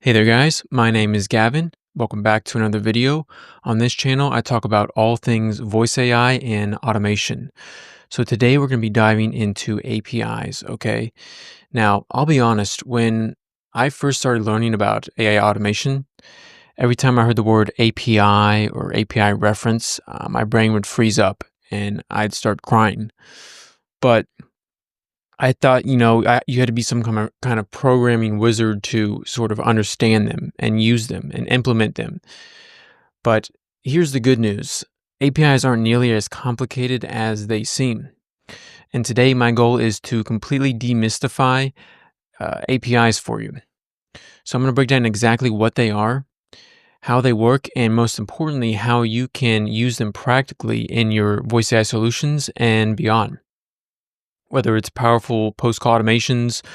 Hey there guys, my name is Gavin. Welcome back to another video. On this channel, I talk about all things voice AI and automation. So today we're going to be diving into APIs, okay? Now, I'll be honest, when I first started learning about AI automation, every time I heard the word API or API reference, my brain would freeze up and I'd start crying. But I thought, you had to be some kind of programming wizard to sort of understand them and use them and implement them. But here's the good news. APIs aren't nearly as complicated as they seem. And today my goal is to completely demystify APIs for you. So I'm going to break down exactly what they are, how they work, and most importantly, how you can use them practically in your voice AI solutions and beyond. Whether it's powerful post-call automations,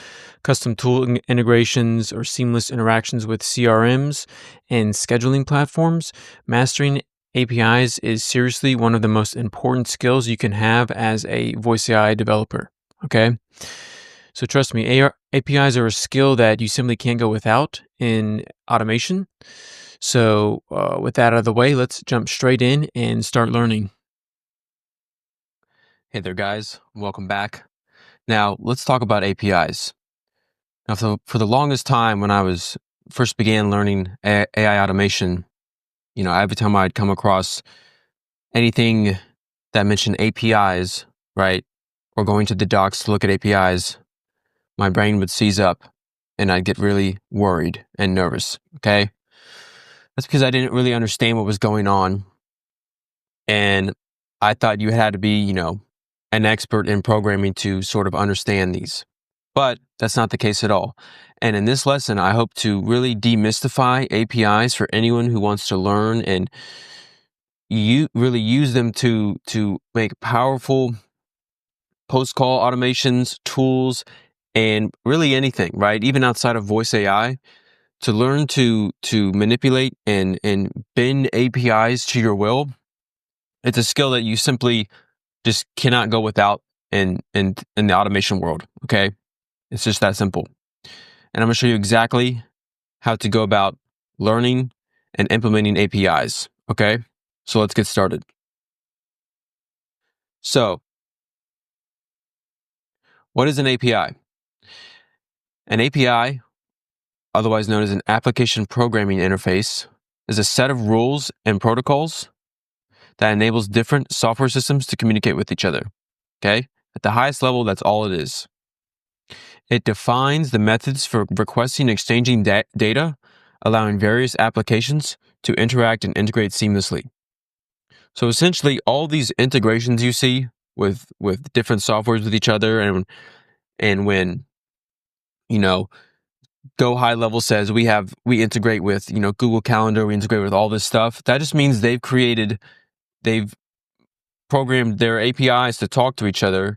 custom tool integrations, or seamless interactions with CRMs and scheduling platforms, mastering APIs is seriously one of the most important skills you can have as a voice AI developer. Okay? So trust me, APIs are a skill that you simply can't go without in automation. So with that out of the way, let's jump straight in and start learning. Hey there, guys. Welcome back. Now, let's talk about APIs. Now, for the longest time when I was first began learning AI automation, every time I'd come across anything that mentioned APIs, right, or going to the docs to look at APIs, my brain would seize up and I'd get really worried and nervous, okay? That's because I didn't really understand what was going on. And I thought you had to be, an expert in programming to sort of understand these. But that's not the case at all. And in this lesson, I hope to really demystify APIs for anyone who wants to learn and you really use them to make powerful post-call automations, tools, and really anything, right? Even outside of voice AI, to learn to manipulate and bend APIs to your will. It's a skill that you simply just cannot go without in the automation world, okay? It's just that simple. And I'm going to show you exactly how to go about learning and implementing APIs, okay? So let's get started. So, what is an API? An API, otherwise known as an application programming interface, is a set of rules and protocols that enables different software systems to communicate with each other, okay? At the highest level, that's all it is. It defines the methods for requesting and exchanging data, allowing various applications to interact and integrate seamlessly. So essentially, all these integrations you see with different softwares with each other, and when Go High Level says we integrate with Google Calendar, we integrate with all this stuff. That just means they've programmed their APIs to talk to each other,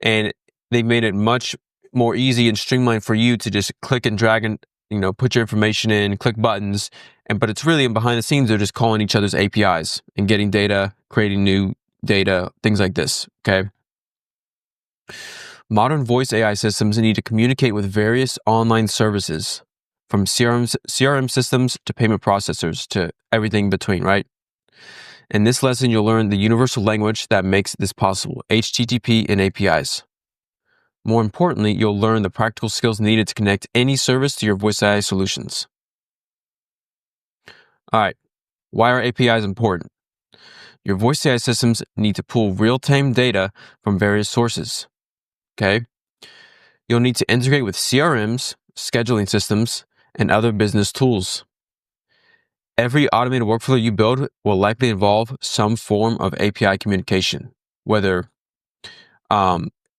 and they've made it much more easy and streamlined for you to just click and drag and put your information in, click buttons, but it's really behind the scenes they're just calling each other's APIs and getting data, creating new data, things like this. Okay. Modern voice AI systems need to communicate with various online services, from CRM systems to payment processors to everything between, right? In this lesson, you'll learn the universal language that makes this possible, HTTP and APIs. More importantly, you'll learn the practical skills needed to connect any service to your voice AI solutions. All right, why are APIs important? Your voice AI systems need to pull real-time data from various sources, okay? You'll need to integrate with CRMs, scheduling systems, and other business tools. Every automated workflow you build will likely involve some form of API communication, whether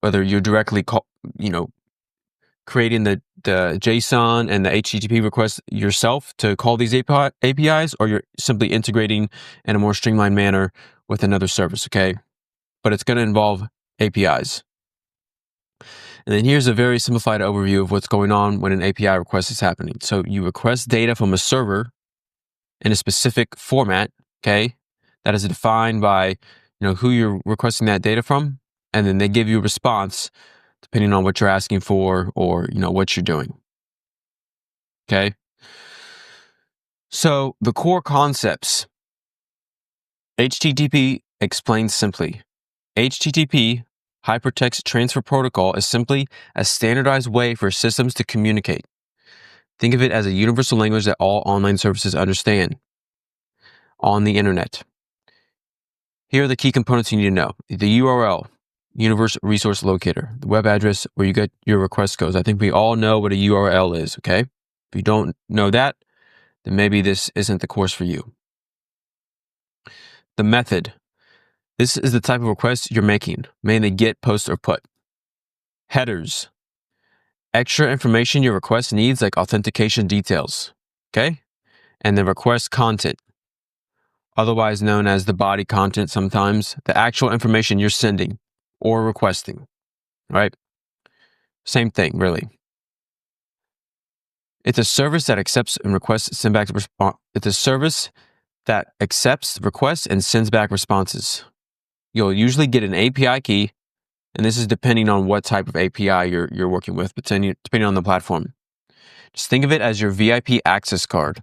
you're directly creating the JSON and the HTTP request yourself to call these APIs, or you're simply integrating in a more streamlined manner with another service, okay? But it's going to involve APIs. And then here's a very simplified overview of what's going on when an API request is happening. So you request data from a server in a specific format, okay? That is defined by, who you're requesting that data from, and then they give you a response depending on what you're asking for or, what you're doing. Okay? So the core concepts. HTTP explained simply. HTTP, Hypertext Transfer Protocol, is simply a standardized way for systems to communicate. Think of it as a universal language that all online services understand on the internet. Here are the key components you need to know. The URL, Universal Resource Locator, the web address where you get your request goes. I think we all know what a URL is, okay? If you don't know that, then maybe this isn't the course for you. The method. This is the type of request you're making, mainly GET, POST, or PUT. Headers. Extra information your request needs, like authentication details, okay? And the request content, otherwise known as the body content sometimes, the actual information you're sending or requesting, right? Same thing, really. It's a service that accepts and requests, send back response. It's a service that accepts requests and sends back responses. You'll usually get an API key, and this is depending on what type of API you're working with, depending on the platform. Just think of it as your VIP access card.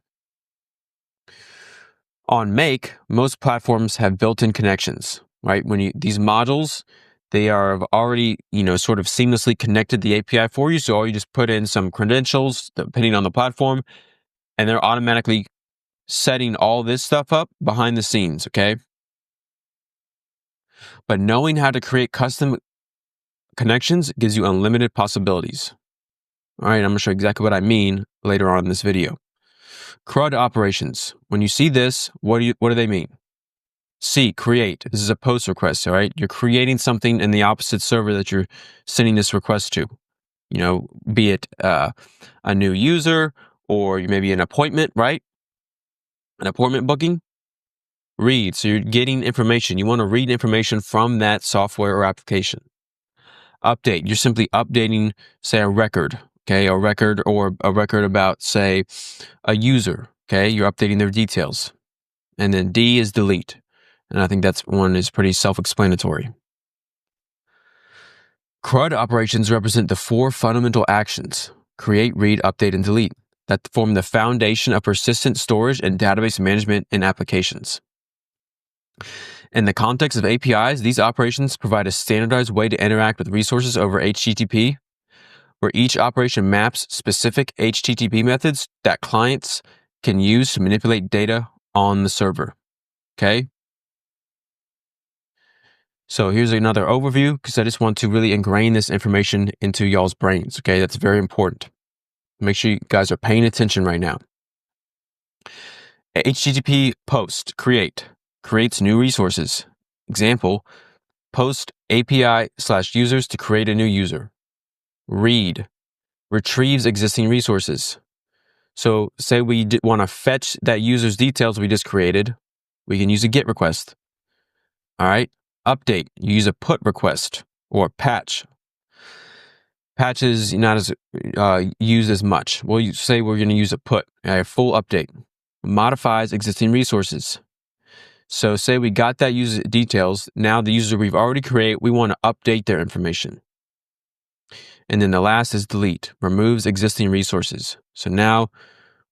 On Make, most platforms have built-in connections, right? These modules, they are already, sort of seamlessly connected the API for you. So all you just put in some credentials, depending on the platform, and they're automatically setting all this stuff up behind the scenes, okay? But knowing how to create custom connections gives you unlimited possibilities. All right, I'm gonna show you exactly what I mean later on in this video. CRUD operations. When you see this, what do they mean? C, create. This is a post request, all right? You're creating something in the opposite server that you're sending this request to. Be it a new user or maybe an appointment, right? An appointment booking. Read. So you're getting information. You want to read information from that software or application. Update. You're simply updating, say, a record, okay? A record about, say, a user, okay? You're updating their details. And then D is delete. And I think that's one is pretty self-explanatory. CRUD operations represent the four fundamental actions: create, read, update, and delete, that form the foundation of persistent storage and database management in applications. In the context of APIs, these operations provide a standardized way to interact with resources over HTTP, where each operation maps specific HTTP methods that clients can use to manipulate data on the server. Okay? So here's another overview, because I just want to really ingrain this information into y'all's brains. Okay? That's very important. Make sure you guys are paying attention right now. HTTP post, creates new resources. Example, post API/users to create a new user. Read, retrieves existing resources. So say we want to fetch that user's details we just created, we can use a GET request. All right. Update, you use a PUT request or patch. Patch is not as used as much. We'll say we're going to use a PUT, a full update. Modifies existing resources. So say we got that user details. Now the user we've already created, we want to update their information. And then the last is delete, removes existing resources. So now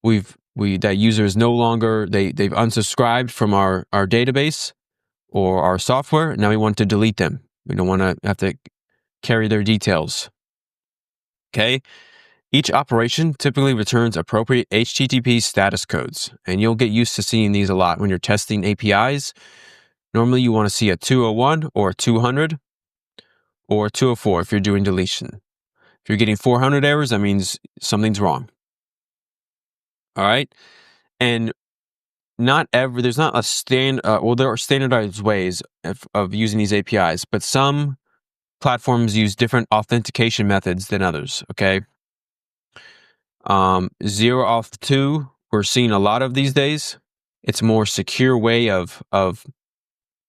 that user is no longer, they've unsubscribed from our database or our software. Now we want to delete them. We don't want to have to carry their details. Okay. Each operation typically returns appropriate HTTP status codes, and you'll get used to seeing these a lot when you're testing APIs. Normally you want to see a 201 or a 200 or 204 if you're doing deletion. If you're getting 400 errors, that means something's wrong. All right. And there's not a there are standardized ways of using these APIs, but some platforms use different authentication methods than others. Okay. 0auth2, we're seeing a lot of these days. It's a more secure way of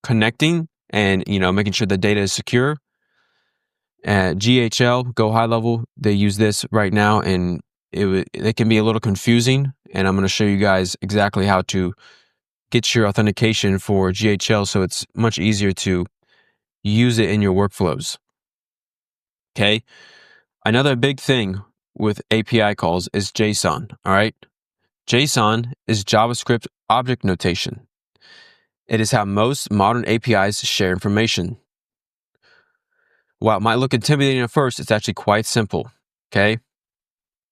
connecting and, making sure the data is secure. GHL, Go High Level, they use this right now, and it can be a little confusing. And I'm going to show you guys exactly how to get your authentication for GHL so it's much easier to use it in your workflows. Okay. Another big thing with API calls is JSON. All right. JSON is JavaScript object notation. It is how most modern APIs share information. While it might look intimidating at first, it's actually quite simple, okay?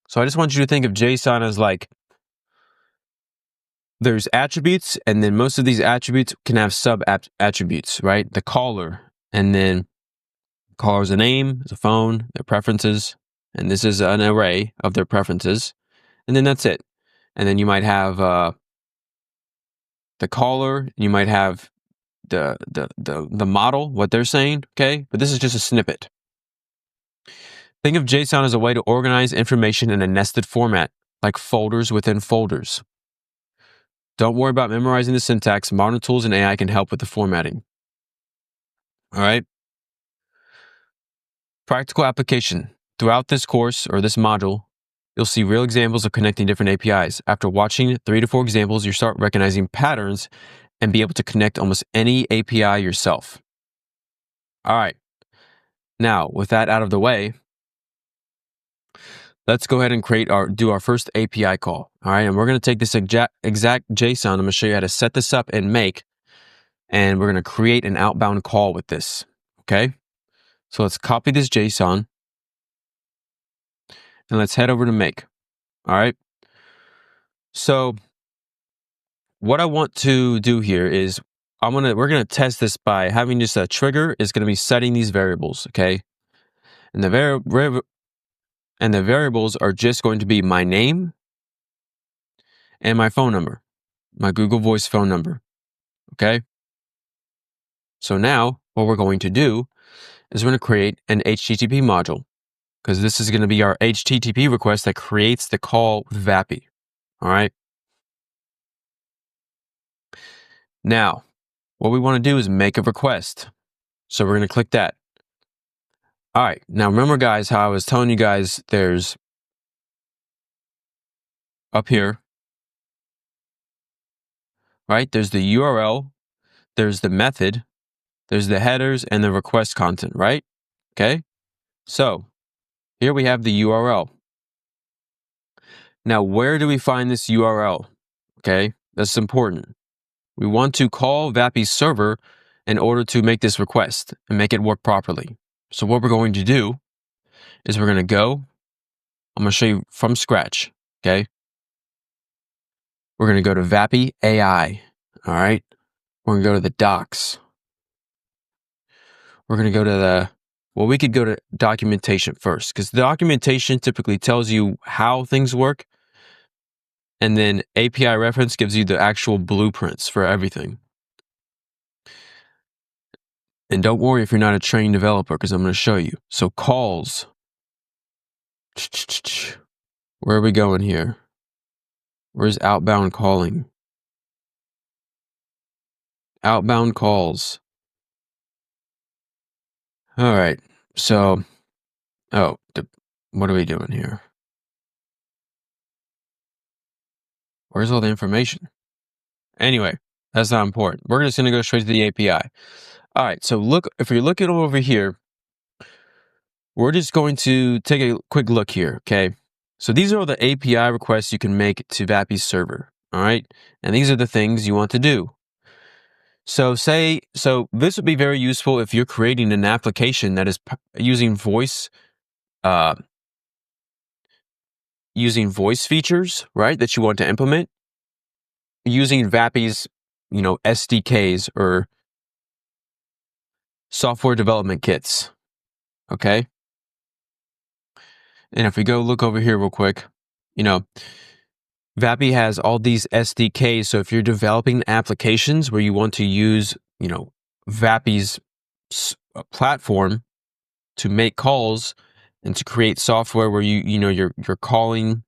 So I just want you to think of JSON as like, there's attributes, and then most of these attributes can have sub-attributes, right? The caller, and then caller's a name, a phone, their preferences, and this is an array of their preferences, and then that's it. And then you might have the caller, you might have the model, what they're saying, okay? But this is just a snippet. Think of JSON as a way to organize information in a nested format, like folders within folders. Don't worry about memorizing the syntax. Modern tools and AI can help with the formatting. All right. Practical application. Throughout this course or this module, you'll see real examples of connecting different APIs. After watching 3 to 4 examples, you start recognizing patterns and be able to connect almost any API yourself. All right. Now, with that out of the way, let's go ahead and do our first API call. All right. And we're going to take this exact JSON. I'm going to show you how to set this up in Make. And we're going to create an outbound call with this. Okay. So let's copy this JSON. And let's head over to Make. All right. So what I want to do here is we're gonna test this by having just a trigger is gonna be setting these variables. Okay. And the variables are just going to be my name and my phone number, my Google Voice phone number. Okay. So now what we're going to do is we're going to create an HTTP module, because this is going to be our HTTP request that creates the call with VAPI. All right. Now, what we want to do is make a request. So we're going to click that. All right. Now, remember, guys, how I was telling you guys there's up here, right? There's the URL, there's the method, there's the headers, and the request content, right? Okay. So here we have the URL. Now, where do we find this URL? Okay. That's important. We want to call VAPI's server in order to make this request and make it work properly. So what we're going to do is we're going to go, I'm going to show you from scratch, okay? We're going to go to VAPI AI, all right? We're going to go to the docs. We're going to go to we could go to documentation first, because the documentation typically tells you how things work, and then API reference gives you the actual blueprints for everything. And don't worry if you're not a trained developer, because I'm going to show you. So calls. Where are we going here? Where's outbound calling? Outbound calls. All right. So, what are we doing here? Where's all the information? Anyway, that's not important. We're just going to go straight to the API. All right. So if you're looking over here, we're just going to take a quick look here. Okay. So these are all the API requests you can make to VAPI's server. All right. And these are the things you want to do. So this would be very useful if you're creating an application that is using voice features, right? That you want to implement using VAPI's, SDKs or software development kits. Okay. And if we go look over here real quick, VAPI has all these SDKs. So if you're developing applications where you want to use, VAPI's platform to make calls and to create software where you're calling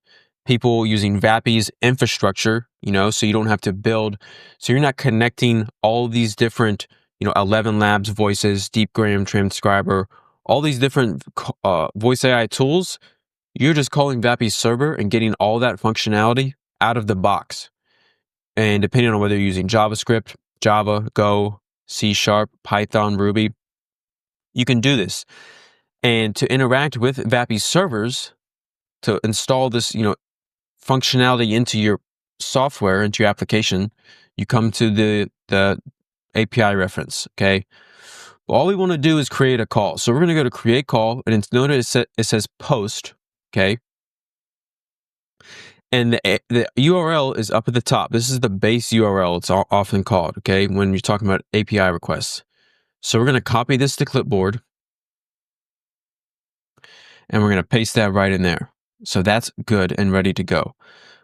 people using VAPI's infrastructure, so you don't have to build, so you're not connecting all these different, 11 Labs voices, DeepGram transcriber, all these different voice AI tools. You're just calling VAPI's server and getting all that functionality out of the box. And depending on whether you're using JavaScript, Java, Go, C#, Python, Ruby, you can do this. And to interact with VAPI's servers, to install this, functionality into your software, into your application, you come to the API reference, okay? Well, all we want to do is create a call. So we're going to go to create call, and notice it says post, okay? And the URL is up at the top. This is the base URL, it's often called, okay, when you're talking about API requests. So we're going to copy this to clipboard, and we're going to paste that right in there. So that's good and ready to go.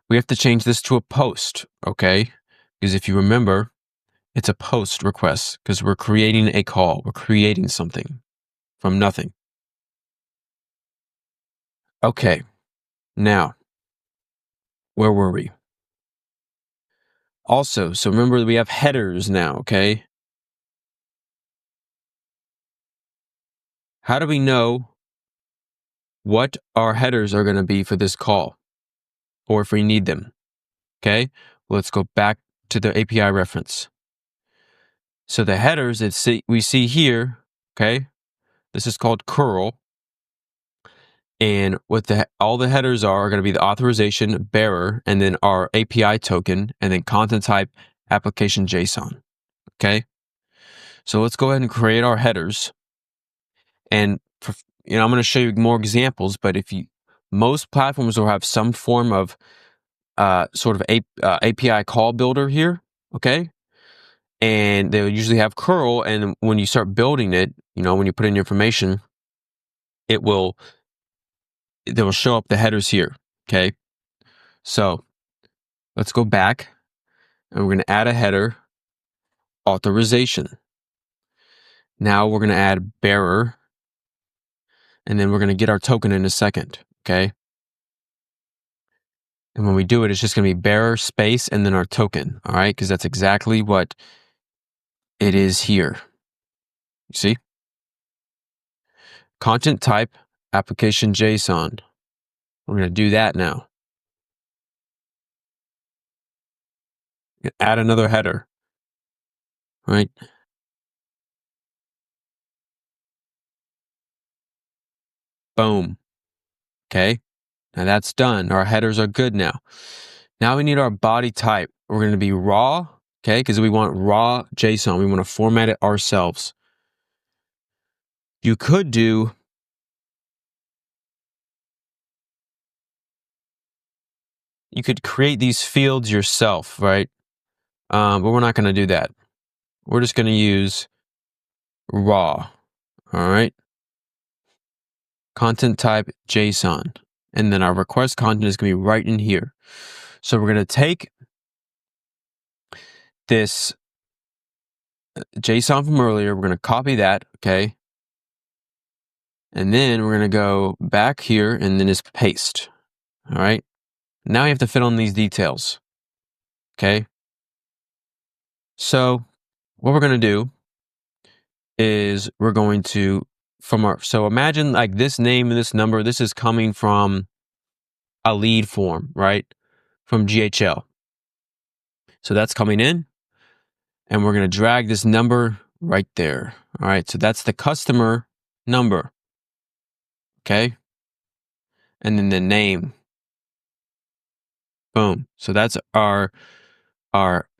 We have to change this to a post, okay? Because if you remember, it's a post request because we're creating a call. We're creating something from nothing. Okay, now, where were we? Also, so remember we have headers now, okay? How do we know what our headers are going to be for this call, or if we need them? Okay, let's go back to the API reference. So the headers we see here, okay, this is called curl. And what all the headers are going to be the authorization bearer, and then our API token, and then content type application JSON. Okay, so let's go ahead and create our headers. And I'm going to show you more examples. But most platforms will have some form of sort of API call builder here. Okay, and they'll usually have curl. And when you start building it, when you put in your information, they will show up the headers here. Okay, so let's go back, and we're going to add a header, authorization. Now we're going to add bearer, and then we're going to get our token in a second, okay? And when we do it, it's just going to be bearer space and then our token, all right? Because that's exactly what it is here. You see? Content type, application JSON. We're going to do that now. Add another header, right? Boom. Okay. Now that's done. Our headers are good now. Now we need our body type. We're going to be raw, okay? Because we want raw JSON. We want to format it ourselves. You could create these fields yourself, right? But we're not going to do that. We're just going to use raw, all right? Content type JSON. And then our request content is going to be right in here. So we're going to take this JSON from earlier. We're going to copy that, okay? And then we're going to go back here and then just paste, all right? Now you have to fill in these details, okay? So what we're going to do is we're going to, so imagine like this name and this number, this is coming from a lead form, right? From GHL. So that's coming in, and we're going to drag this number right there. All right, so that's the customer number, okay? And then the name, boom. So that's our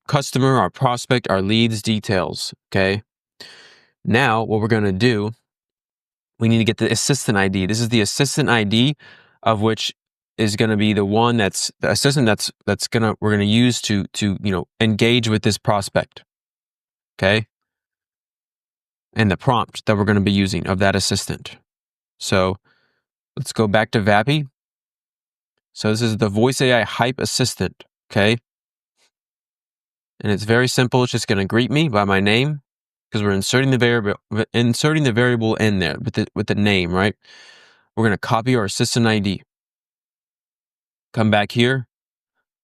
customer, our prospect, our leads details, okay? Now, what we're going to do, we need to get the assistant ID. This is the assistant ID, of which is going to be the one that's the assistant we're going to use to engage with this prospect, okay? And the prompt that we're going to be using of that assistant. So let's go back to Vappy. So this is the Voice AI Hype Assistant, okay? And it's very simple. It's just going to greet me by my name, because we're inserting the variable in there with the name, right? We're going to copy our assistant ID. Come back here,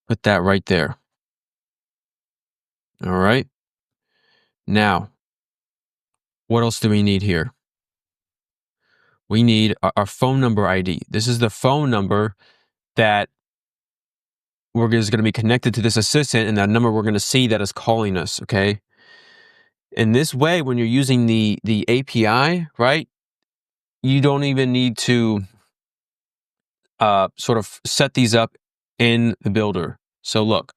put that right there. All right. Now, what else do we need here? We need our phone number ID. This is the phone number that is going to be connected to this assistant, and that number we're going to see that is calling us, okay? In this way, when you're using the API, right, you don't even need to sort of set these up in the builder. So look,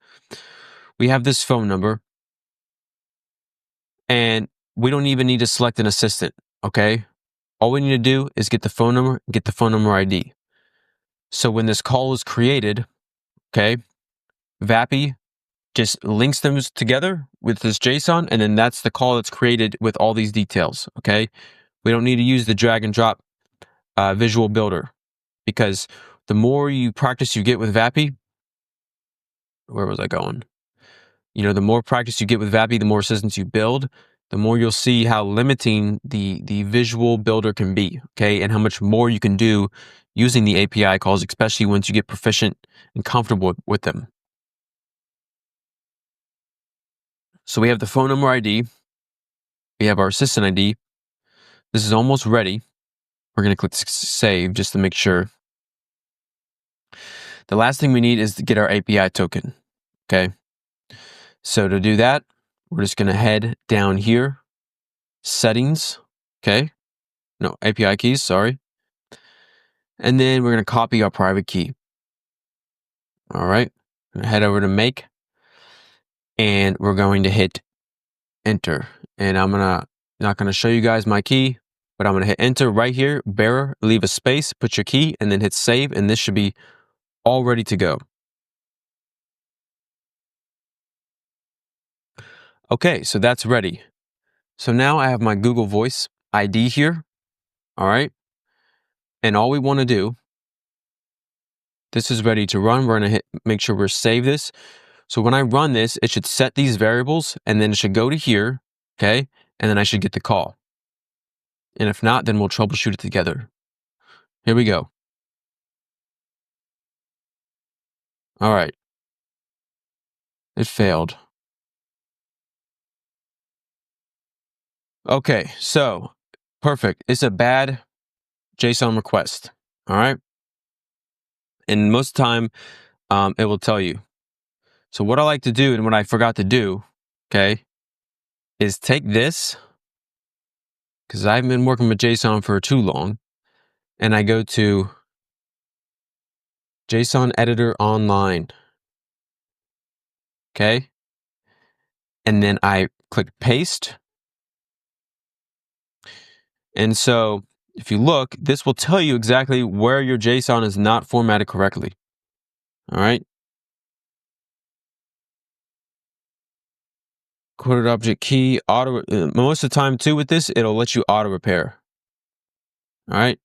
we have this phone number, and we don't even need to select an assistant, okay? All we need to do is get the phone number, get the phone number ID. So when this call is created, okay, Vappy just links them together with this JSON, and then that's the call that's created with all these details, okay? We don't need to use the drag and drop visual builder, because the more you practice you get with Vappy, where was I going? The more practice you get with Vappy, the more assistants you build, the more you'll see how limiting the visual builder can be, okay? And how much more you can do using the API calls, especially once you get proficient and comfortable with them. So we have the phone number ID. We have our assistant ID. This is almost ready. We're going to click save just to make sure. The last thing we need is to get our API token, okay? So to do that, we're just going to head down here, settings, okay? No, API keys, sorry. And then we're going to copy our private key. All right, head over to make, and we're going to hit enter. And I'm not gonna show you guys my key, but I'm gonna hit enter right here, bearer, leave a space, put your key, and then hit save, and this should be all ready to go. Okay, so that's ready. So now I have my Google Voice ID here, all right? And all we wanna do, this is ready to run. We're gonna make sure we're save this. So when I run this, it should set these variables, and then it should go to here, okay? And then I should get the call. And if not, then we'll troubleshoot it together. Here we go. All right. It failed. Okay, so perfect. It's a bad JSON request. All right. And most of the time, it will tell you. So what I like to do, and what I forgot to do, okay, is take this, because I've been working with JSON for too long, and I go to JSON Editor Online. Okay. And then I click paste. And so if you look, this will tell you exactly where your JSON is not formatted correctly. All right. Quoted object key, auto, most of the time too with this, it'll let you auto repair. All right.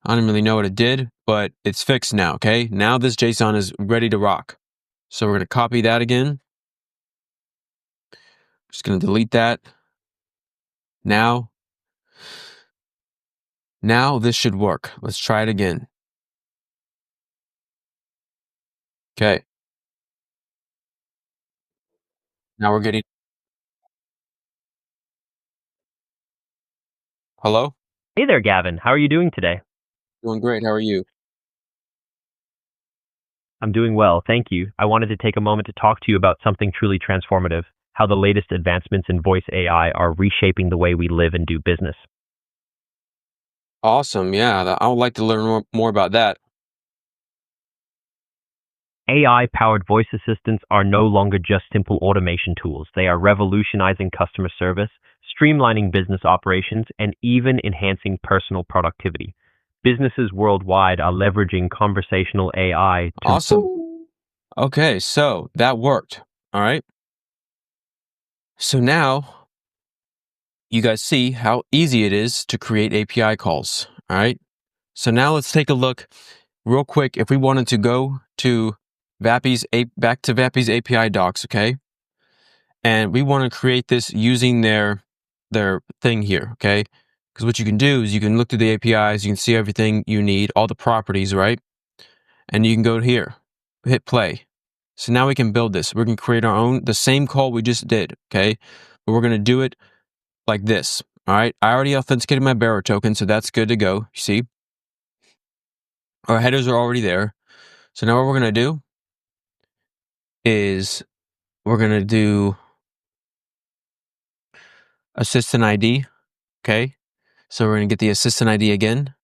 I don't really know what it did, but it's fixed now. Okay. Now this JSON is ready to rock. So we're going to copy that again. Just going to delete that. Now this should work. Let's try it again. Okay. Now we're getting, hello? Hey there, Gavin. How are you doing today? Doing great. How are you? I'm doing well, thank you. I wanted to take a moment to talk to you about something truly transformative, how the latest advancements in voice AI are reshaping the way we live and do business. Awesome. Yeah, I would like to learn more about that. AI-powered voice assistants are no longer just simple automation tools. They are revolutionizing customer service, streamlining business operations, and even enhancing personal productivity. Businesses worldwide are leveraging conversational AI to Awesome. Okay, so that worked. All right. So now you guys see how easy it is to create API calls. All right. So now let's take a look real quick. If we wanted to go to back to Vappy's API docs, okay, and we want to create this using their thing here, okay, because what you can do is you can look through the APIs, you can see everything you need, all the properties, right, and you can go here, hit play. So now we can build this. We're going to create our own, the same call we just did, okay, but we're going to do it like this. All right, I already authenticated my bearer token, so that's good to go. You see, our headers are already there. So now what we're going to do is we're going to do assistant ID, okay? So we're going to get the assistant ID again.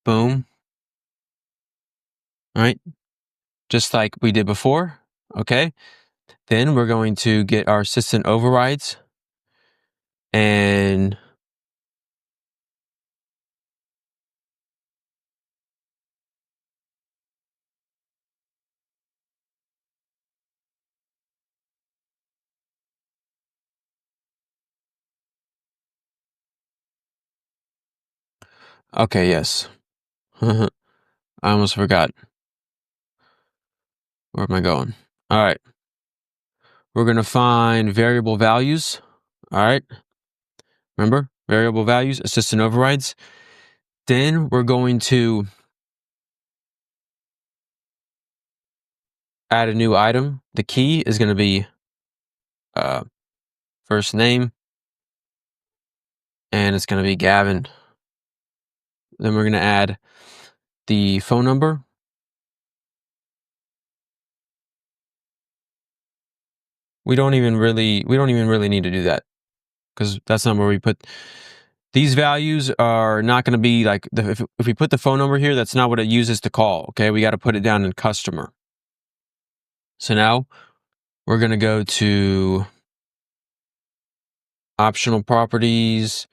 Boom. all right? Just like we did before, okay? Then we're going to get our assistant overrides and okay, yes. I almost forgot. Where am I going? All right. We're going to find variable values. All right. Remember, variable values, assistant overrides. Then we're going to add a new item. The key is going to be first name, and it's going to be Gavin. Then we're going to add the phone number. We don't even really need to do that because that's not where we put these values. Are not going to be like if we put the phone number here, that's not what it uses to call. Okay, we got to put it down in customer. So now we're going to go to optional properties,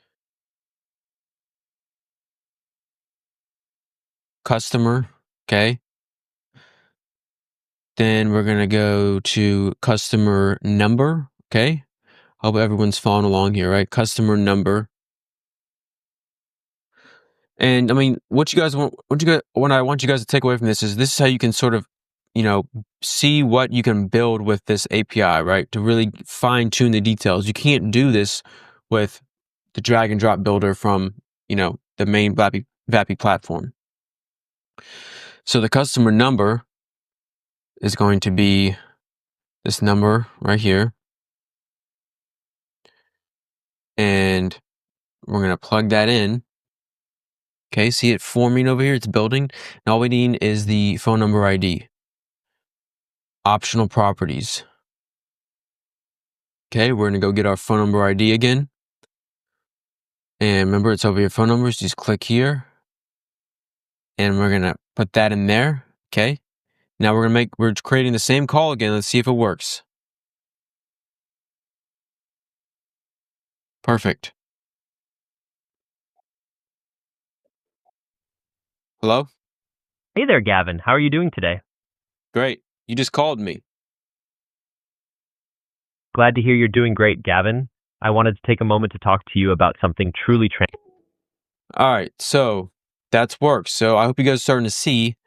customer. Okay. Then we're going to go to customer number. Okay. Hope everyone's following along here, right? Customer number. And I mean, what I want you guys to take away from this is how you can sort of, see what you can build with this API, right? To really fine tune the details. You can't do this with the drag and drop builder from, the main Vappy platform. So the customer number is going to be this number right here. And we're going to plug that in. Okay, see it forming over here? It's building. And all we need is the phone number ID. Optional properties. Okay, we're going to go get our phone number ID again. And remember, it's over here, phone numbers. Just click here. And we're going to put that in there. Okay. Now we're creating the same call again. Let's see if it works. Perfect. Hello? Hey there, Gavin. How are you doing today? Great. You just called me. Glad to hear you're doing great, Gavin. I wanted to take a moment to talk to you about something truly All right. So that's work. So I hope you guys are starting to see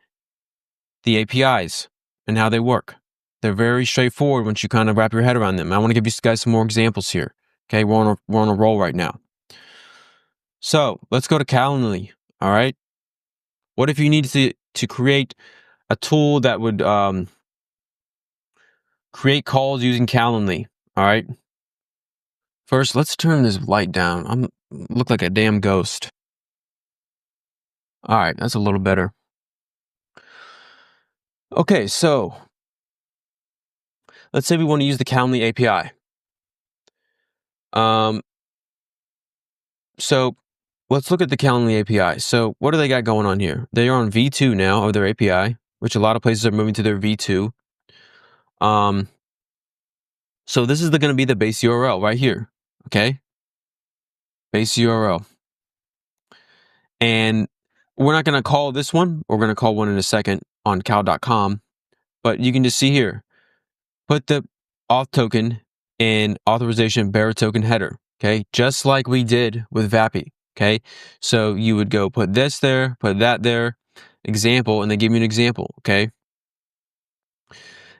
the APIs and how they work. They're very straightforward once you kind of wrap your head around them. I want to give you guys some more examples here. Okay, we're on a roll right now. So let's go to Calendly. All right. What if you needed to create a tool that would create calls using Calendly? All right. First, let's turn this light down. I look like a damn ghost. All right, that's a little better. Okay, so let's say we want to use the Calendly API. So let's look at the Calendly API. So what do they got going on here? They are on V2 now of their API, which a lot of places are moving to their V2. So this is going to be the base URL right here. Okay, base URL. And we're not going to call this one. We're going to call one in a second on cal.com. But you can just see here, put the auth token in authorization bearer token header. Okay, just like we did with Vappy. Okay, so you would go put this there, put that there, example, and they give you an example. Okay,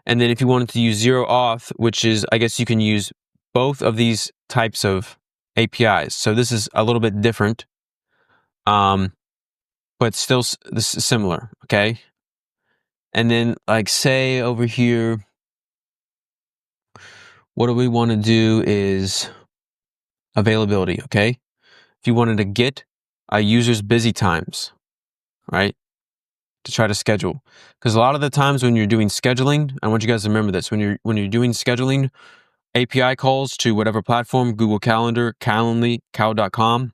and then if you wanted to use zero auth, which is, I guess you can use both of these types of APIs. So this is a little bit different, but still this is similar. Okay, and then like say over here, what do we want to do is availability. Okay, if you wanted to get a user's busy times, right, to try to schedule, because a lot of the times when you're doing scheduling, I want you guys to remember this, when you're doing scheduling API calls to whatever platform, Google Calendar, Calendly, cal.com,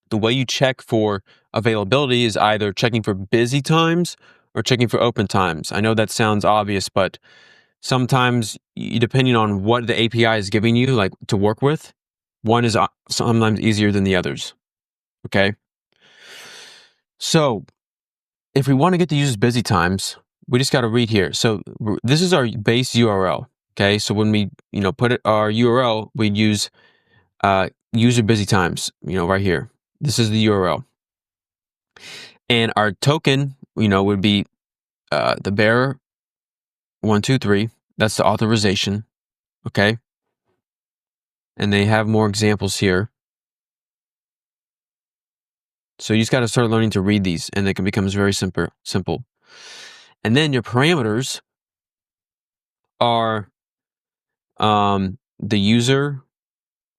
the way you check for availability is either checking for busy times or checking for open times. I know that sounds obvious, but sometimes, depending on what the API is giving you, like to work with, one is sometimes easier than the others. Okay. So if we want to get the user's busy times, we just got to read here. So this is our base URL. Okay. So when we, put our URL, we'd use user busy times, right here. This is the URL. And our token, would be the bearer 123. That's the authorization. Okay. And they have more examples here. So you just got to start learning to read these, and it becomes very simple. And then your parameters are the user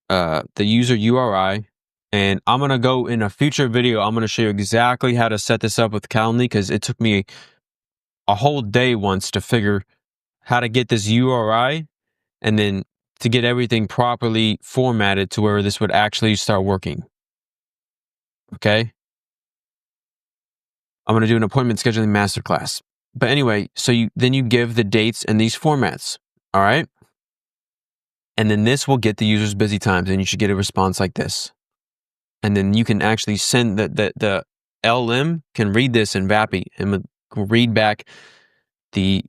URI. And I'm going to go in a future video. I'm going to show you exactly how to set this up with Calendly, because it took me a whole day once to figure how to get this URI and then to get everything properly formatted to where this would actually start working. Okay. I'm going to do an appointment scheduling masterclass. But anyway, so then you give the dates and these formats. All right. And then this will get the user's busy times, and you should get a response like this. And then you can actually send the LM can read this in VAPI and read back the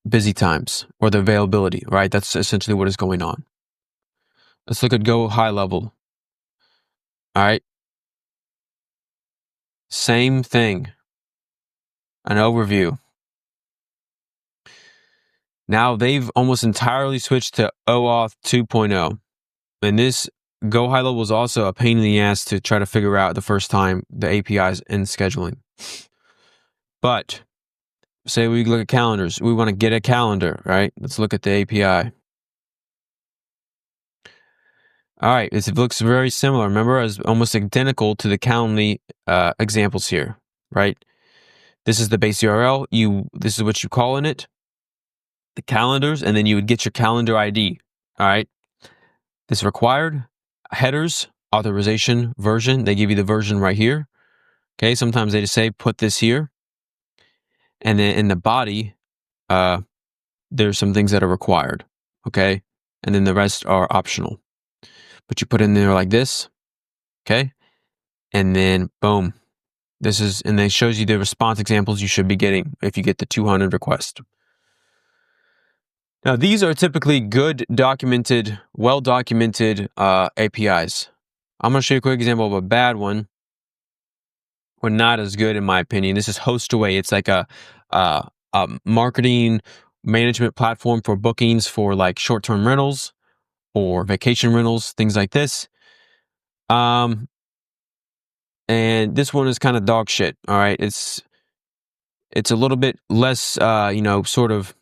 busy times or the availability, right? That's essentially what is going on. Let's look at Go High Level. All right. Same thing. An overview. Now they've almost entirely switched to OAuth 2.0. And this Go High Level was also a pain in the ass to try to figure out the first time, the APIs and scheduling. But say we look at calendars. We want to get a calendar, right? Let's look at the API. All right, it looks very similar. Remember, it's almost identical to the Calendly examples here, right? This is the base URL. This is what you call in it, the calendars, and then you would get your calendar ID. All right, this required headers, authorization, version. They give you the version right here. Okay, sometimes they just say put this here, and then in the body, there's some things that are required. Okay, and then the rest are optional. But you put in there like this, okay? And then boom, and it shows you the response examples you should be getting if you get the 200 request. Now, these are typically good documented, well-documented APIs. I'm going to show you a quick example of a bad one, or not as good in my opinion. This is Hostaway. It's like a marketing management platform for bookings for like short-term rentals or vacation rentals, things like this. And this one is kind of dog shit. All right. It's a little bit less, sort of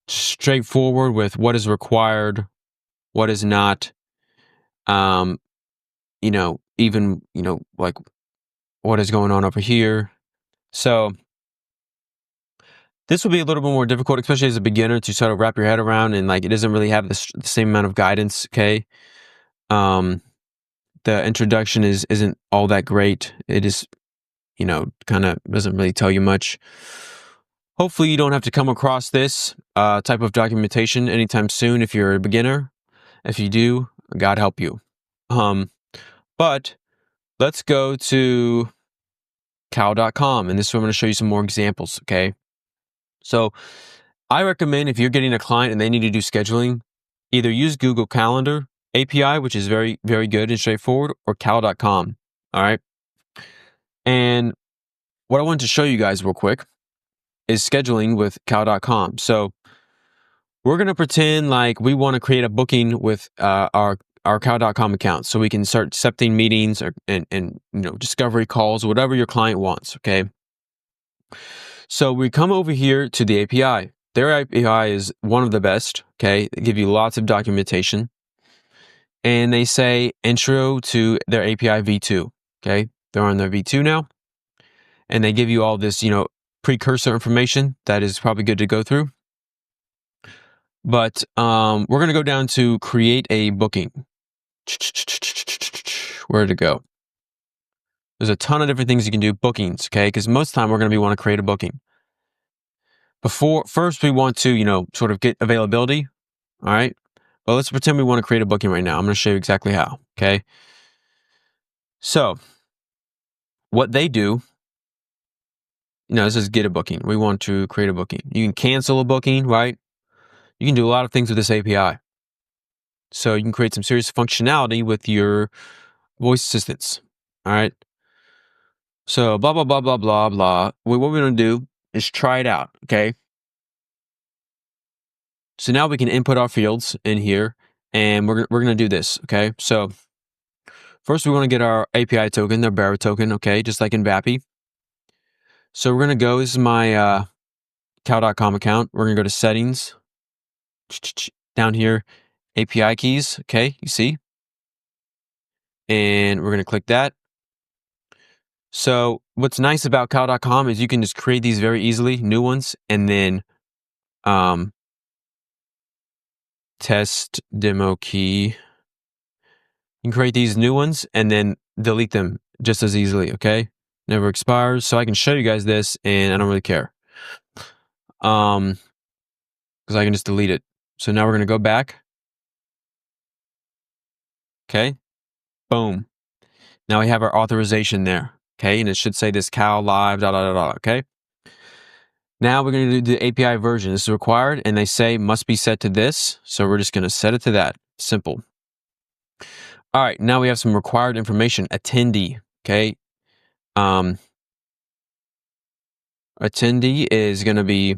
straightforward with what is required, what is not, even, like what is going on over here. So this will be a little bit more difficult, especially as a beginner, to sort of wrap your head around, and like, it doesn't really have the same amount of guidance. Okay. The introduction isn't all that great. It is, kind of doesn't really tell you much. Hopefully you don't have to come across this type of documentation anytime soon if you're a beginner. If you do, God help you. But let's go to Cal.com, and this is where I'm going to show you some more examples, okay? So I recommend, if you're getting a client and they need to do scheduling, either use Google Calendar API, which is very, very good and straightforward, or Cal.com, all right? And what I wanted to show you guys real quick is scheduling with Cal.com. So we're going to pretend like we want to create a booking with our Cal.com account, so we can start accepting meetings and discovery calls, whatever your client wants, okay? So we come over here to the API. Their API is one of the best, okay? They give you lots of documentation. And they say intro to their API v2, okay? They're on their v2 now. And they give you all this, precursor information that is probably good to go through. But we're going to go down to create a booking. Where to go? There's a ton of different things you can do. Bookings, okay? Because most of the time we're going to want to create a booking. first we want to, sort of get availability. All right. Well, let's pretend we want to create a booking right now. I'm going to show you exactly how. Okay. So what they do, this is get a booking. We want to create a booking. You can cancel a booking, right? You can do a lot of things with this API. So you can create some serious functionality with your voice assistants. All right. So blah, blah, blah, blah, blah, blah. What we're going to do is try it out. Okay. So now we can input our fields in here, and we're going to do this. Okay. So first we want to get our API token, the bearer token. Okay. Just like in Vappy. So we're going to go, this is my cow.com account. We're going to go to settings, down here, API keys. Okay. You see? And we're going to click that. So what's nice about cow.com is you can just create these very easily, new ones, and then test demo key. You can create these new ones and then delete them just as easily, okay? Never expires. So I can show you guys this and I don't really care. Because I can just delete it. So now we're going to go back. Okay. Boom. Now we have our authorization there. Okay. And it should say this cow live, okay? Now we're going to do the API version. This is required, and they say must be set to this. So we're just going to set it to that. Simple. All right. Now we have some required information. Attendee. Okay. Attendee is going to be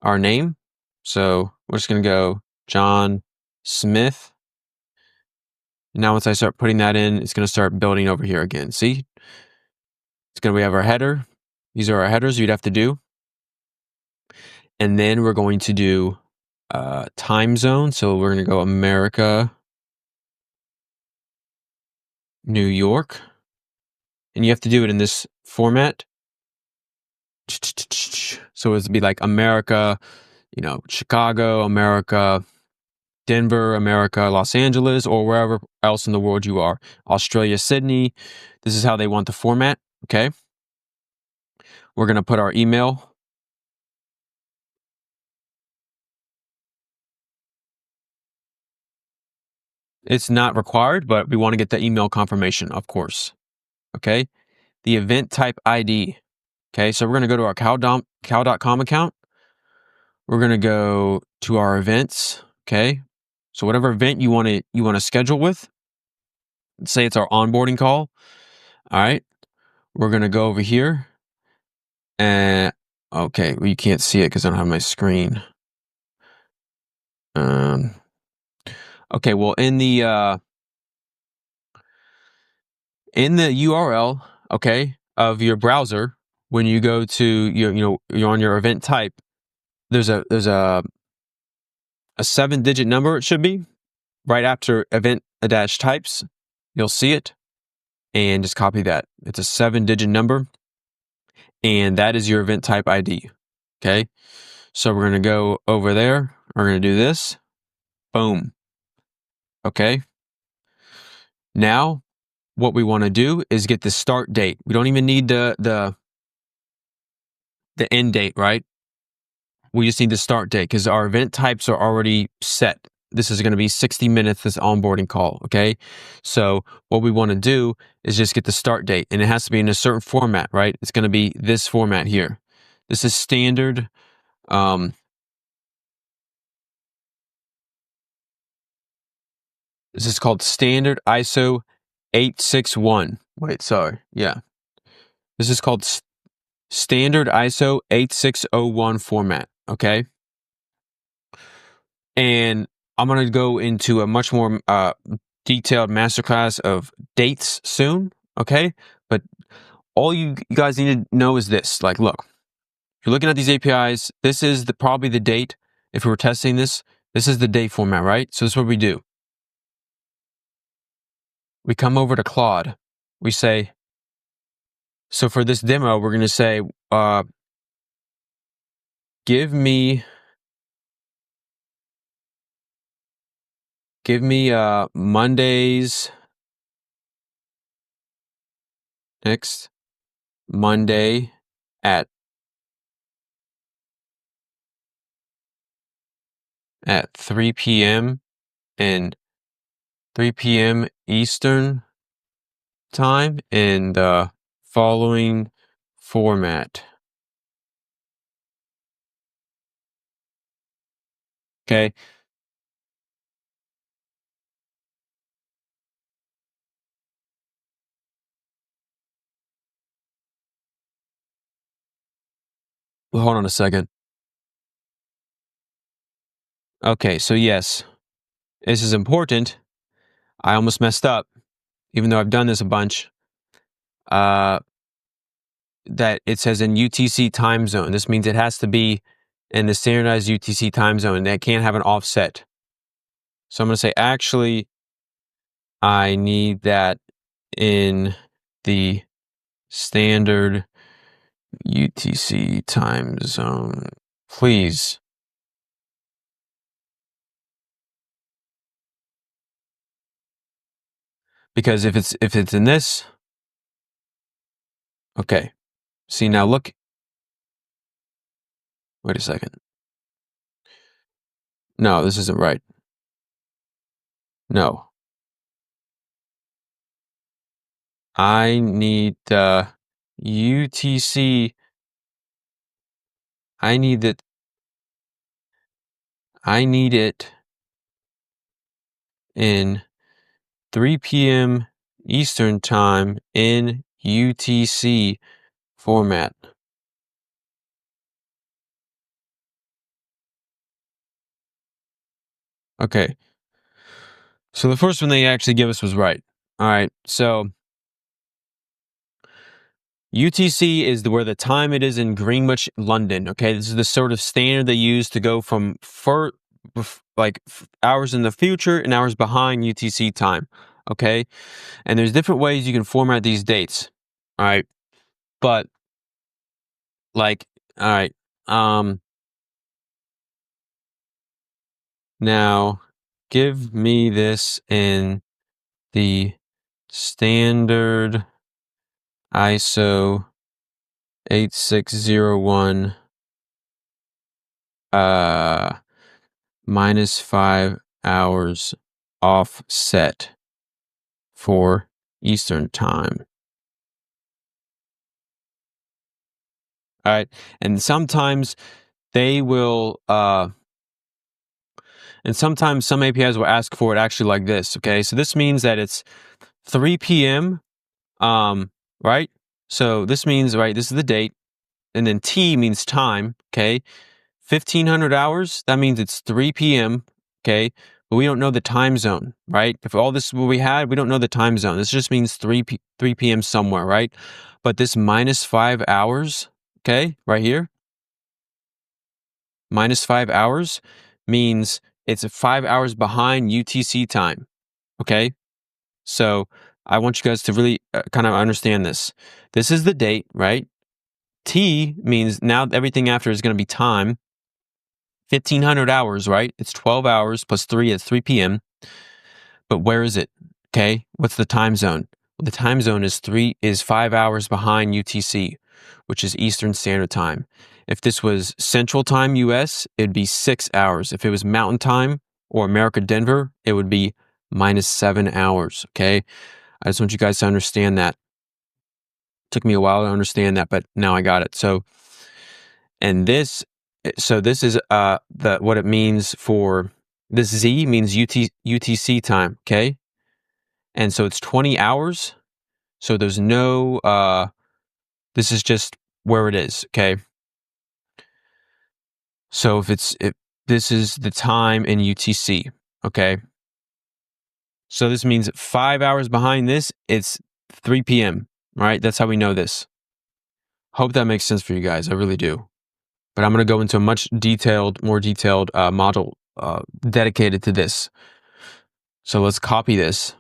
our name. So we're just going to go John Smith. Now once I start putting that in, it's going to start building over here again. See? We have our header. These are our headers you'd have to do. And then we're going to do time zone. So we're going to go America, New York. And you have to do it in this format. So it'd be like America, Chicago, America, Denver, America, Los Angeles, or wherever else in the world you are. Australia, Sydney. This is how they want the format. Okay. We're going to put our email. It's not required, but we want to get the email confirmation, of course. Okay. The event type ID. Okay. So we're going to go to our cow.com account. We're going to go to our events. Okay. So whatever event you want to schedule with, say it's our onboarding call. All right. We're going to go over here. And okay, well, you can't see it because I don't have my screen. Okay, well, in the URL, okay, of your browser, when you go to you're on your event type, there's a 7-digit number. It should be right after event dash types. You'll see it, and just copy that. It's a 7-digit number, and that is your event type ID. Okay, so we're gonna go over there. We're gonna do this. Boom. Okay. Now, what we want to do is get the start date. We don't even need the end date, right? We just need the start date because our event types are already set. This is going to be 60 minutes, this onboarding call, okay? So what we want to do is just get the start date, and it has to be in a certain format, right? It's going to be this format here. This is standard. This is called standard ISO 861. Wait, sorry. Yeah. This is called standard ISO 8601 format, okay? And I'm going to go into a much more detailed masterclass of dates soon, okay? But all you guys need to know is this. Like, look, if you're looking at these APIs, this is probably the date. If we were testing this, this is the date format, right? So this is what we do. We come over to Claude. We say, so for this demo, we're going to say, give me Mondays, next Monday at at 3 p.m. and 3 p.m. Eastern time in the following format. Okay. Well, hold on a second. Okay, so yes, this is important. I almost messed up, even though I've done this a bunch. That it says in UTC time zone. This means it has to be in the standardized UTC time zone. They can't have an offset. So I'm going to say, actually, I need that in the standard UTC time zone, please. Because if it's in this, okay. See, now look. Wait a second. No, this isn't right. No. I need the UTC. I need it in 3 p.m. Eastern time in UTC format. Okay. So the first one they actually give us was right. All right. So UTC is where the time it is in Greenwich, London. Okay. This is the sort of standard they use to go from hours in the future and hours behind UTC time. Okay. And there's different ways you can format these dates. All right. But all right. Now give me this in the standard ISO 8601 -5 hours offset for Eastern time. All right. And sometimes they will and sometimes some APIs will ask for it actually like this. Okay. So this means that it's 3 p.m. Right? So this means, right, this is the date, and then T means time, okay? 1500 hours, that means it's 3 p.m., okay? But we don't know the time zone, right? If all this is what we had, we don't know the time zone. This just means 3 p.m. somewhere, right? But this -5 hours, okay, right here, -5 hours means it's 5 hours behind UTC time, okay? So I want you guys to really kind of understand this. This is the date, right? T means now everything after is going to be time. 1500 hours, right? It's 12 hours plus 3 at 3 p.m. But where is it? Okay. What's the time zone? Well, the time zone is 5 hours behind UTC, which is Eastern Standard Time. If this was Central Time US, it'd be 6 hours. If it was Mountain Time or America Denver, it would be -7 hours. Okay. I just want you guys to understand that. Took me a while to understand that, but now I got it. So this is what it means for this Z means UTC time, okay? And so it's 20 hours. So there's no this is just where it is, okay? So if this is the time in UTC, okay? So this means 5 hours behind this, it's 3 p.m., right? That's how we know this. Hope that makes sense for you guys. I really do. But I'm going to go into a more detailed module dedicated to this. So let's copy this.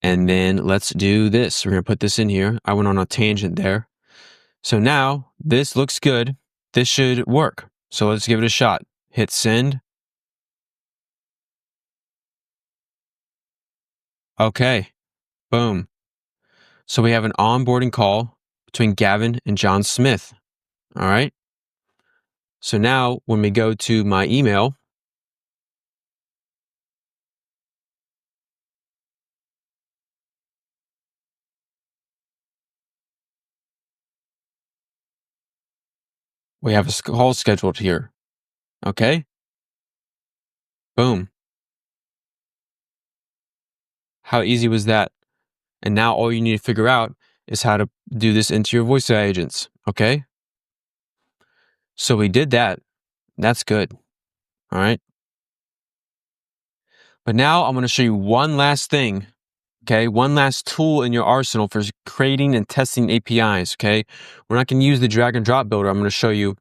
And then let's do this. We're going to put this in here. I went on a tangent there. So now this looks good. This should work. So let's give it a shot. Hit send. Okay. Boom. So we have an onboarding call between Gavin and John Smith. All right. So now when we go to my email, we have a call scheduled here. Okay. Boom. How easy was that? And now all you need to figure out is how to do this into your voice AI agents. Okay. So we did that. That's good. All right. But now I'm going to show you one last thing. Okay. One last tool in your arsenal for creating and testing APIs. Okay. We're not going to use the drag and drop builder. I'm going to show you.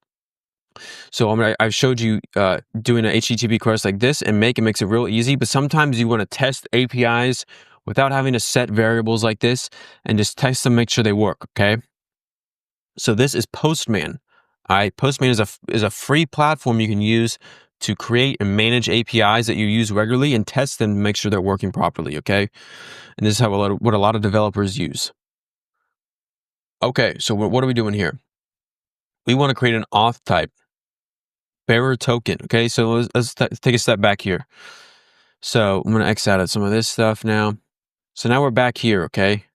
So I've showed you doing an HTTP request like this and it makes it real easy. But sometimes you want to test APIs without having to set variables like this and just test them, make sure they work. Okay. So this is Postman. All right. Postman is a free platform you can use to create and manage APIs that you use regularly and test them to make sure they're working properly. Okay. And this is what a lot of developers use. Okay. So what are we doing here? We want to create an auth type. Bearer token. Okay, so let's take a step back here. So I'm going to X out of some of this stuff now. So now we're back here, okay?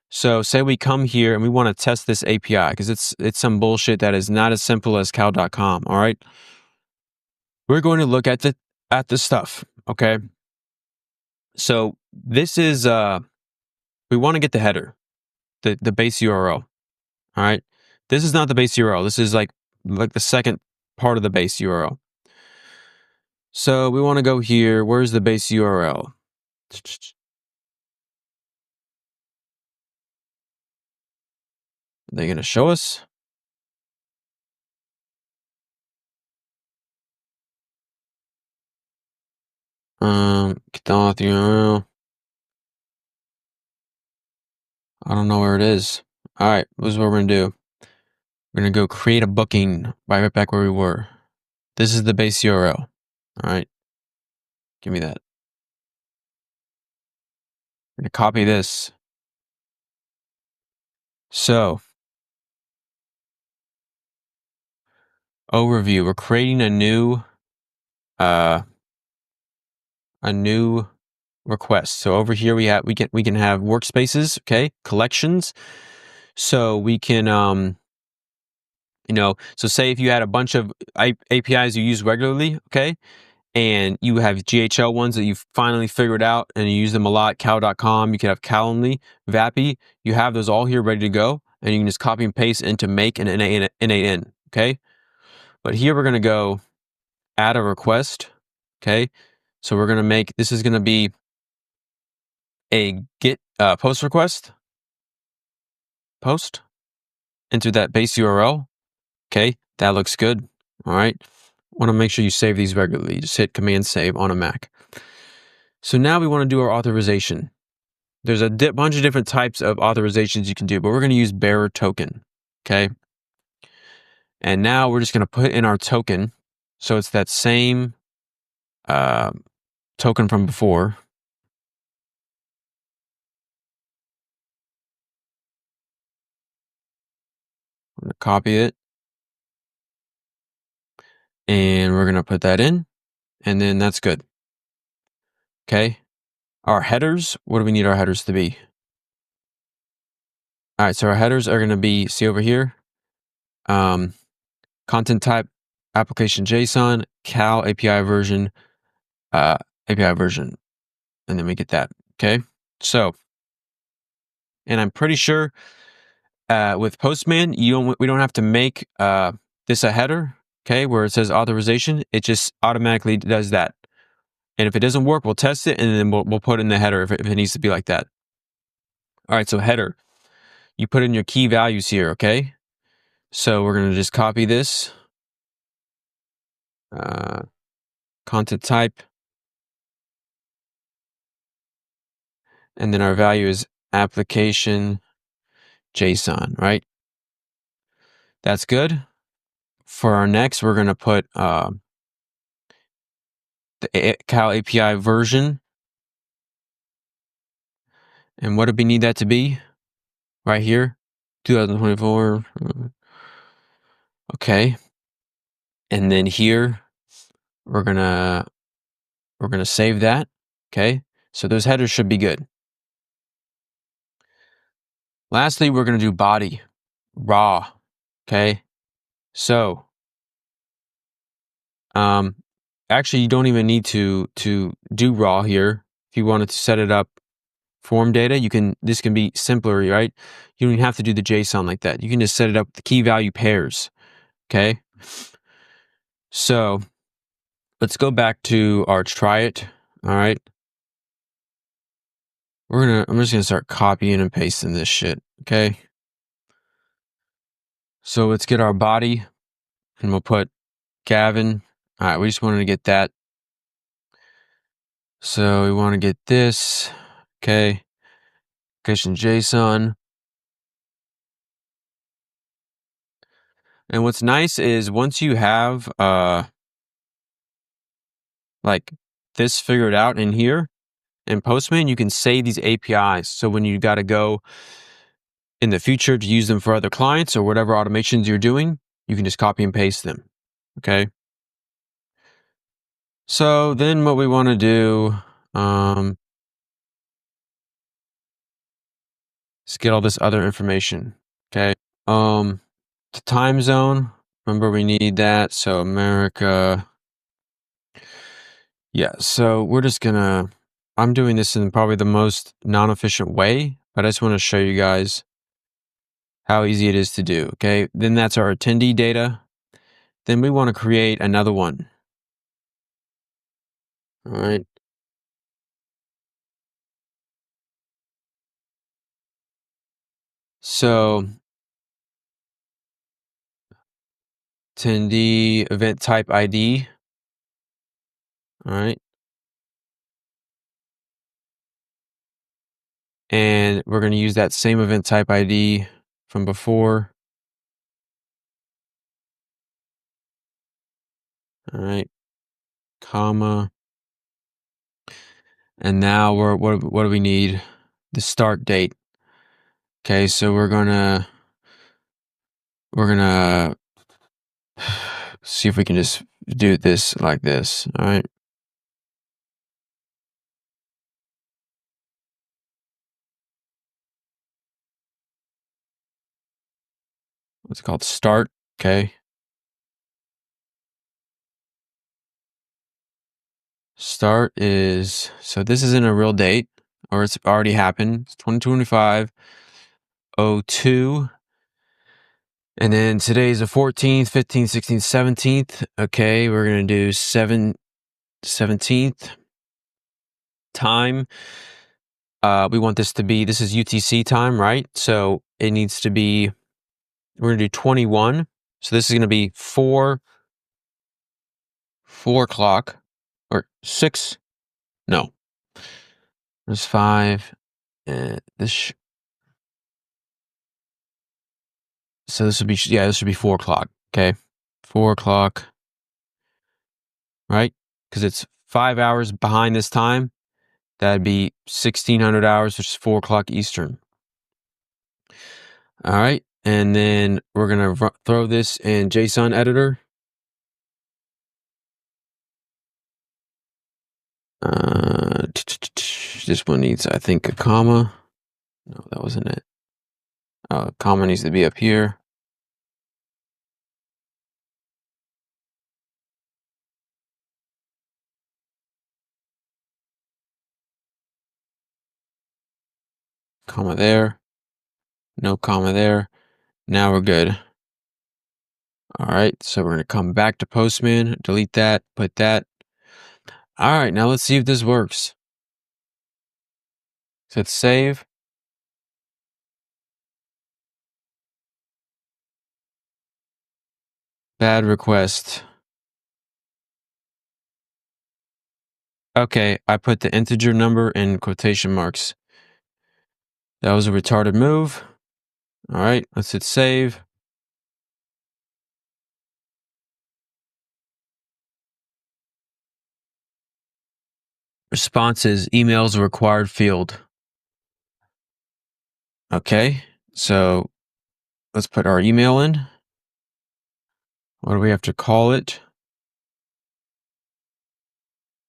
So say we come here and we want to test this API because it's some bullshit that is not as simple as cow.com, all right? We're going to look at the stuff, okay? So this is we want to get the header, the base URL, all right? This is not the base URL. This is like the second part of the base URL. So we want to go here. Where's the base URL? Are they going to show us? Get the auth URL. I don't know where it is. All right, this is what we're going to do. We're going to go create a booking right back where we were. This is the base URL. All right. Give me that. I'm going to copy this. So, overview. We're creating a new request. So over here we can have workspaces, okay? Collections. So we can so say if you had a bunch of APIs you use regularly, okay? And you have GHL ones that you've finally figured out and you use them a lot, cow.com, you could have Calendly, Vappy, you have those all here ready to go, and you can just copy and paste into make and N8N, okay? But here we're gonna go add a request, okay? So we're gonna make, this is gonna be a get post request, post, enter that base URL, okay? That looks good, all right? Want to make sure you save these regularly. Just hit Command Save on a Mac. So now we want to do our authorization. There's a bunch of different types of authorizations you can do, but we're going to use bearer token, okay? And now we're just going to put in our token. So it's that same token from before. I'm going to copy it. And we're going to put that in. And then that's good. Okay. Our headers, what do we need our headers to be? All right, so our headers are going to be, see over here, content type, application JSON, Cal API version, and then we get that. Okay, so, and I'm pretty sure with Postman, we don't have to make this a header. Okay, where it says authorization, it just automatically does that. And if it doesn't work, we'll test it, and then we'll put it in the header if it needs to be like that. All right, so header, you put in your key values here. Okay, so we're gonna just copy this. Content type, and then our value is application JSON, right? That's good. For our next, we're going to put the Cal API version. And what do we need that to be? Right here, 2024. Okay. And then here, we're gonna save that. Okay. So those headers should be good. Lastly, we're gonna do body, raw. Okay. So, actually, you don't even need to do raw here. If you wanted to set it up form data, this can be simpler, right? You don't even have to do the JSON like that. You can just set it up with the key value pairs. Okay. So let's go back to our try it. All right. I'm just gonna start copying and pasting this shit. Okay. So let's get our body and we'll put Gavin. All right. We just wanted to get that. So we want to get this. Okay. Application JSON. And what's nice is once you have like this figured out in here in Postman, you can save these APIs. So when you got to go in the future to use them for other clients or whatever automations you're doing, you can just copy and paste them. Okay. So then what we want to do is get all this other information. Okay. The time zone. Remember, we need that. So America. Yeah. So we're just gonna. I'm doing this in probably the most non-efficient way, but I just want to show you guys how easy it is to do. Okay. Then that's our attendee data. Then we want to create another one. All right. So attendee event type ID. All right. And we're going to use that same event type ID from before. All right. Comma. And now what do we need? The start date. Okay. So we're going to see if we can just do this like this. All right. What's it called? Start. Okay. Start is, so this isn't a real date or it's already happened. It's 2025-02. And then today's the 14th, 15th, 16th, 17th. Okay. We're going to do 17th time. We want this is UTC time, right? So it needs to be, we're going to do 21. So this is going to be 4 o'clock or 6. No, there's 5 and so this would be, this should be 4 o'clock. Okay. 4 o'clock, right? Because it's 5 hours behind this time. That'd be 1600 hours, which is 4 o'clock Eastern. All right. And then we're going to throw this in JSON editor. This one needs, I think, a comma. No, that wasn't it. Comma needs to be up here. Comma there. No comma there. Now we're good. All right. So we're going to come back to Postman, delete that, put that. All right. Now let's see if this works. So let's save. Bad request. Okay, I put the integer number in quotation marks. That was a retarded move. All right, let's hit save. Response is emails required field. Okay, so let's put our email in. What do we have to call it?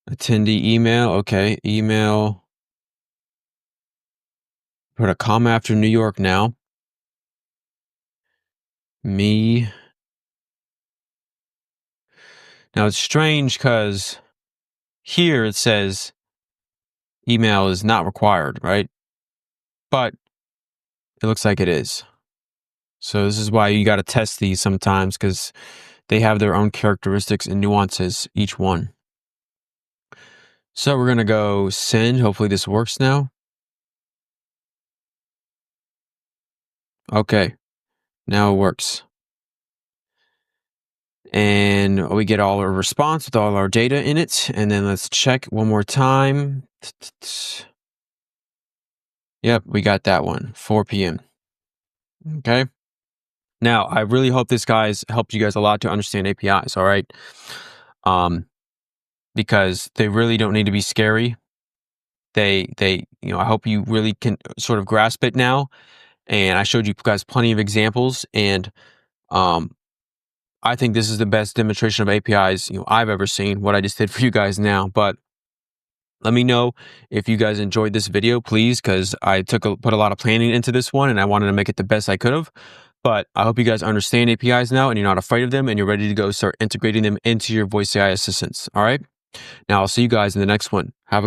Attendee email. Okay, email. Put a comma after New York now. Me. Now it's strange because here it says email is not required, right? But it looks like it is. So this is why you got to test these sometimes, because they have their own characteristics and nuances, each one. So we're going to go send. Hopefully this works now. Okay, now it works. And we get all our response with all our data in it. And then let's check one more time. Yep, we got that one, 4 p.m. Okay. Now, I really hope this guys helped you guys a lot to understand APIs, all right? Because they really don't need to be scary. I hope you really can sort of grasp it now. And I showed you guys plenty of examples, and I think this is the best demonstration of APIs I've ever seen, what I just did for you guys now. But let me know if you guys enjoyed this video, please, because I put a lot of planning into this one, and I wanted to make it the best I could have. But I hope you guys understand APIs now, and you're not afraid of them, and you're ready to go start integrating them into your voice AI assistants. All right. Now I'll see you guys in the next one. Have a good